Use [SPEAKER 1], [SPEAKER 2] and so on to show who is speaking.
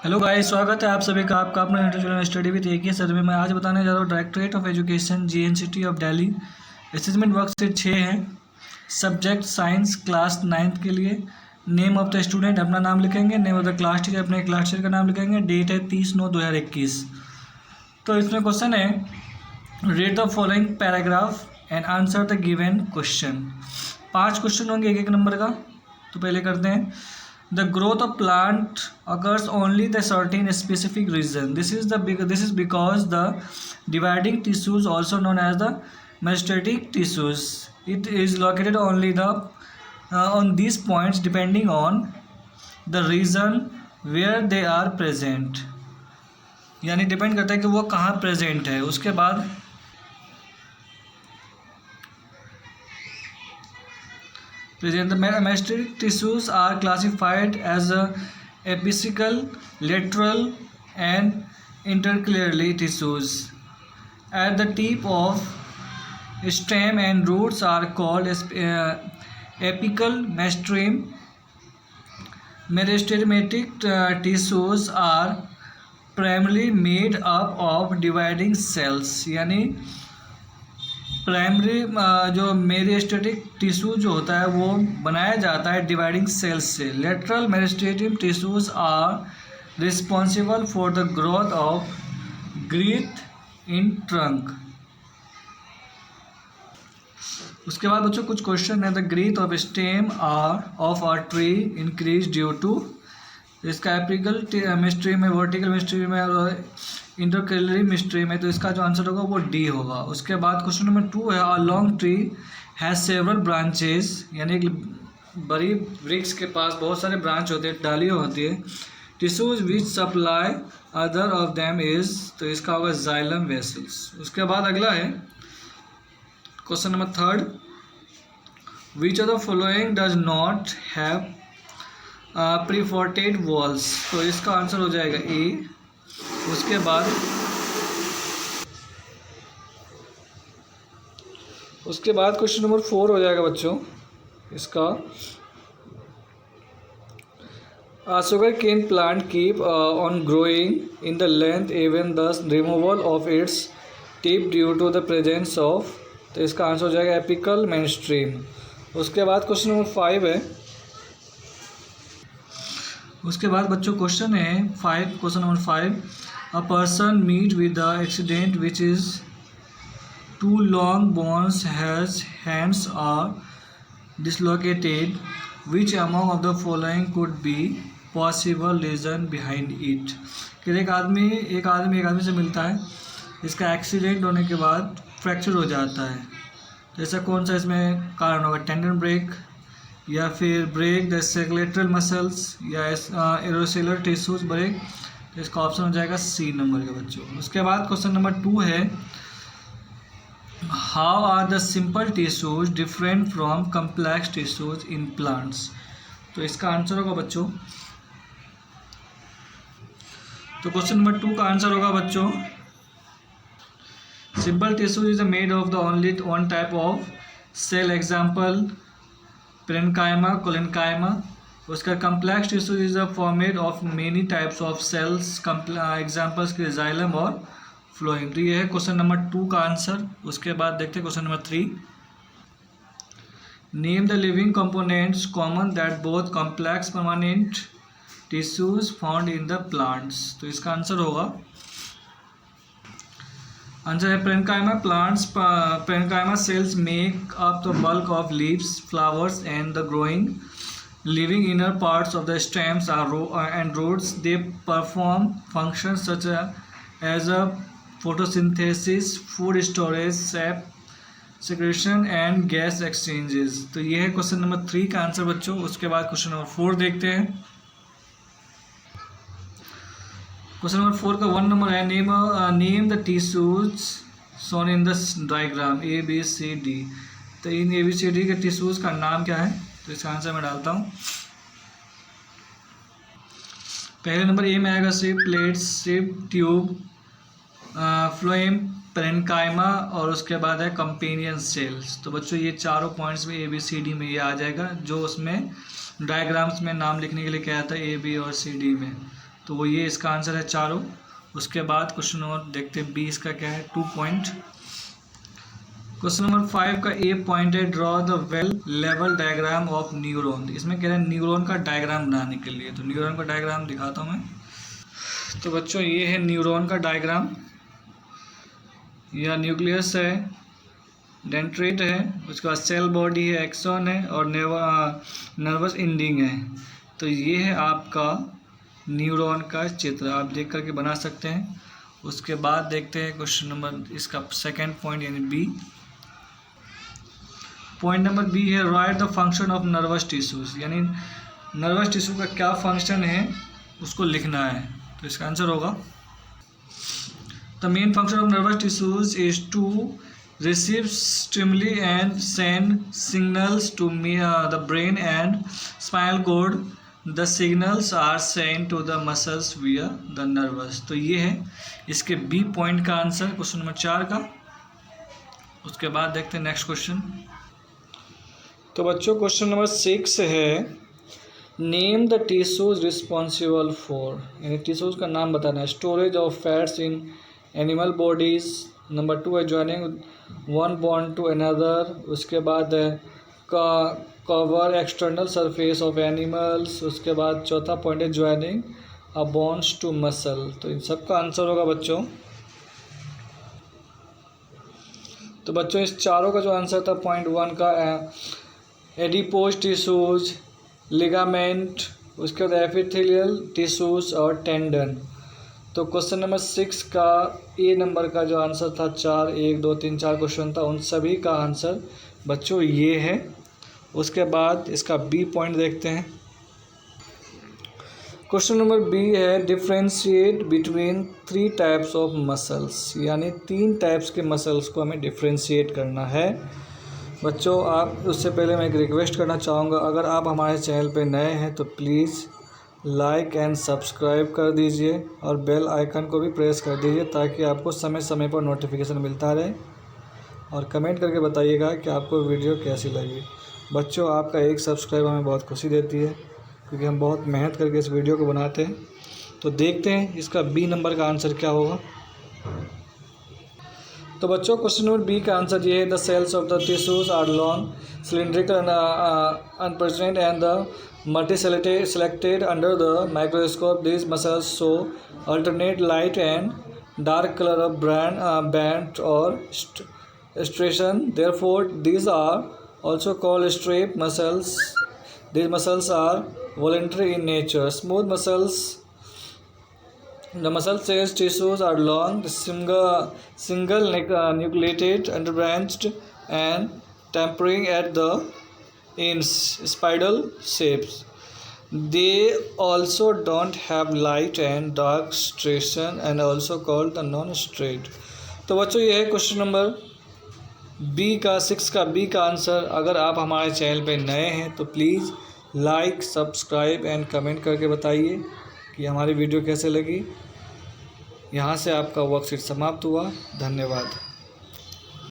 [SPEAKER 1] Hello guys, स्वागत है आप सभी का आपका अपना यूट्यूब चैनल स्टडी विद एक ही सर में। मैं आज बताने जा रहा हूँ directorate of education GNCT of Delhi assessment worksheet 6 है। सब्जेक्ट साइंस क्लास 9th के लिए। नेम ऑफ द स्टूडेंट अपना नाम लिखेंगे, name of the class teacher अपने क्लास टीचर का नाम लिखेंगे। डेट है 30/9/2021। तो इसमें क्वेश्चन है read the following paragraph and answer the given question. 5 question होंगे एक नंबर का। तो पहले करते हैं। The growth of plant occurs only the certain specific region. This is because the dividing tissues, also known as the metastatic tissues, it is located only on these points depending on the region where they are present. यानी depend करता है कि वो कहाँ present है। उसके बाद The metastatic tissues are classified as apical, lateral, and intercalary tissues. At the tip of stem and roots are called apical meristem. Meristematic tissues are primarily made up of dividing cells. यानी primary जो मेरिस्टेटिक tissue जो होता है वो बनाया जाता है dividing cells से। Lateral meristematic tissues are responsible for the growth of girth in trunk. उसके बाद बच्चों कुछ क्वेश्चन है। The girth of stem of a tree increase due to, इसका एपिकल मिस्ट्री में, वर्टिकल मिस्ट्री में और इंटरकैलरी मिस्ट्री में। तो इसका जो आंसर होगा वो डी होगा। उसके बाद क्वेश्चन नंबर 2 है a long tree has several branches, यानी एक बड़ी वृक्ष के पास बहुत सारे ब्रांच होते हैं, डालियाँ होती है। Tissues which supply other of them is, तो इसका होगा जाइलम वेसल्स। उसके बाद अगला है question number 3, which of the following does not have perforated walls, तो इसका आंसर हो जाएगा ए। उसके बाद क्वेश्चन नंबर 4 हो जाएगा बच्चों इसका। Sugarcane plant keep on growing in the length even the removal of its tip due to the presence of, तो इसका आंसर हो जाएगा एपिकल मेनस्ट्रीम। उसके बाद क्वेश्चन नंबर 5 है। उसके बाद बच्चों क्वेश्चन है 5, question number 5, a person meet with the accident which is two long bones has hands are dislocated, which among of the following could be possible reason behind it. कि एक आदमी से मिलता है, इसका एक्सीडेंट होने के बाद फ्रैक्चर हो जाता है, तो ऐसा कौन सा इसमें कारण होगा? टेंडन ब्रेक, या फिर ब्रेक द सेक्लेटरल मसल्स, या एरोसेलर टिश्यूज ब्रेक। तो इसका ऑप्शन हो जाएगा सी नंबर के बच्चों। उसके बाद क्वेश्चन नंबर 2 है how are the simple tissues different from complex tissues in plants, तो इसका आंसर होगा बच्चों, तो क्वेश्चन नंबर 2 का आंसर होगा बच्चों simple tissues is made of the only one type of cell, example parenchyma, collenchyma. उसका complex tissue is a formed of many types of cells, examples के जाइलम और फ्लोएम। तो ये है क्वेश्चन नंबर 2 का आंसर। उसके बाद देखते हैं question number 3, name the living components common that both complex permanent tissues found in the plants, तो इसका आंसर होगा, आंसर है parenchyma plants. Parenchyma cells make up the bulk of leaves, flowers and the growing living inner parts of the stems and roots. They perform functions such as a photosynthesis, food storage, sap secretion and gas exchanges। तो ये है question number 3 का answer बच्चों। उसके बाद question number 4 देखते हैं। Question number 4 का 1 नंबर है name the tissues shown in the diagram ABCD। तो इन ABCD के टिश्यूज का नाम क्या है? तो इसका आंसर मैं डालता हूँ। पहले नंबर ए में आएगा sieve, plate, sieve, tube, phloem, parenchyma, और उसके बाद है कंपेनियन सेल्स। तो बच्चों ये चारों पॉइंट्स में ABCD में ये आ जाएगा, जो उसमें डायग्राम्स में नाम लिखने के लिए क्या था A B और C D में। तो वो ये इसका आंसर है चारों। उसके बाद क्वेश्चन नंबर देखते हैं बी, इसका क्या है 2 पॉइंट। क्वेश्चन नंबर 5 का ए पॉइंट है draw the well level diagram of neuron. इसमें कह रहे हैं न्यूरॉन का डायग्राम बनाने के लिए, तो न्यूरॉन का डायग्राम दिखाता हूँ मैं। तो बच्चों ये है न्यूरॉन का डायग्राम। यह न्यूक्लियस है, डेंड्राइट है, उसके बाद सेल बॉडी है, एक्सॉन है और नर्वस एंडिंग है। तो ये है आपका न्यूरॉन का चित्र, आप देख करके बना सकते हैं। उसके बाद देखते हैं क्वेश्चन नंबर इसका सेकंड पॉइंट यानी बी। पॉइंट नंबर बी है right the function of nervous tissues, यानी नर्वस टिश्यू का क्या फंक्शन है उसको लिखना है। तो इसका आंसर होगा the main function of nervous tissues is to receive stimuli and send signals to the brain and spinal cord. The signals are sent to the muscles via the nerves. तो ये है इसके बी पॉइंट का answer question number 4 का। उसके बाद देखते हैं नेक्स्ट क्वेश्चन। तो बच्चों क्वेश्चन नंबर 6 है name the tissues responsible for, यानी टिश्यूज का नाम बताना है। Storage of fats in animal bodies. Number 2 है joining one bone to another. उसके बाद है cover external surface of animals. उसके बाद चौथा पॉइंट है joining a bones to muscle. तो इन सब का आंसर होगा बच्चों। तो बच्चों इस चारों का जो आंसर था पॉइंट 1 का एडिपोज टिश्यूज, लिगामेंट, उसके बाद एपिथेलियल टिश्यूज और टेंडन। तो क्वेश्चन नंबर 6 का ए नंबर का जो आंसर था 4, 1, 2, 3, 4 क्वेश्चन था, उन सभी का आंसर बच्चों ये है। उसके बाद इसका बी पॉइंट देखते हैं। क्वेश्चन नंबर बी है differentiate between 3 types of muscles, यानी 3 टाइप्स के मसल्स को हमें डिफ्रेंशिएट करना है। बच्चों आप उससे पहले मैं एक रिक्वेस्ट करना चाहूँगा, अगर आप हमारे चैनल पे नए हैं तो प्लीज़ लाइक एंड सब्सक्राइब कर दीजिए और बेल आइकन को भी प्रेस कर दीजिए ताकि आपको समय समय पर नोटिफिकेशन मिलता रहे। और कमेंट करके बताइएगा कि आपको वीडियो कैसी लगी। बच्चों आपका एक सब्सक्राइब हमें बहुत खुशी देती है क्योंकि हम बहुत मेहनत करके इस वीडियो को बनाते हैं। तो देखते हैं इसका बी नंबर का आंसर क्या होगा। तो बच्चों क्वेश्चन नंबर बी का आंसर ये है the cells of the tissues are long cylindrical unbranched and the multi-selected under the microscope. These muscles show alternate light and dark color of band or striation. Therefore, these are also called strap muscles. These muscles are voluntary in nature. Smooth muscles. The muscle cells tissues are long, single nucleated, underbranched, and tapering at the in spiral shapes. They also don't have light and dark striation and also called the non-straight. तो बच्चों ये है question number B का 6 का B का answer. अगर आप हमारे चैनल पे नए हैं तो please like, subscribe and comment करके बताइए कि हमारी वीडियो कैसे लगी। यहाँ से आपका वर्कशीट समाप्त हुआ। धन्यवाद।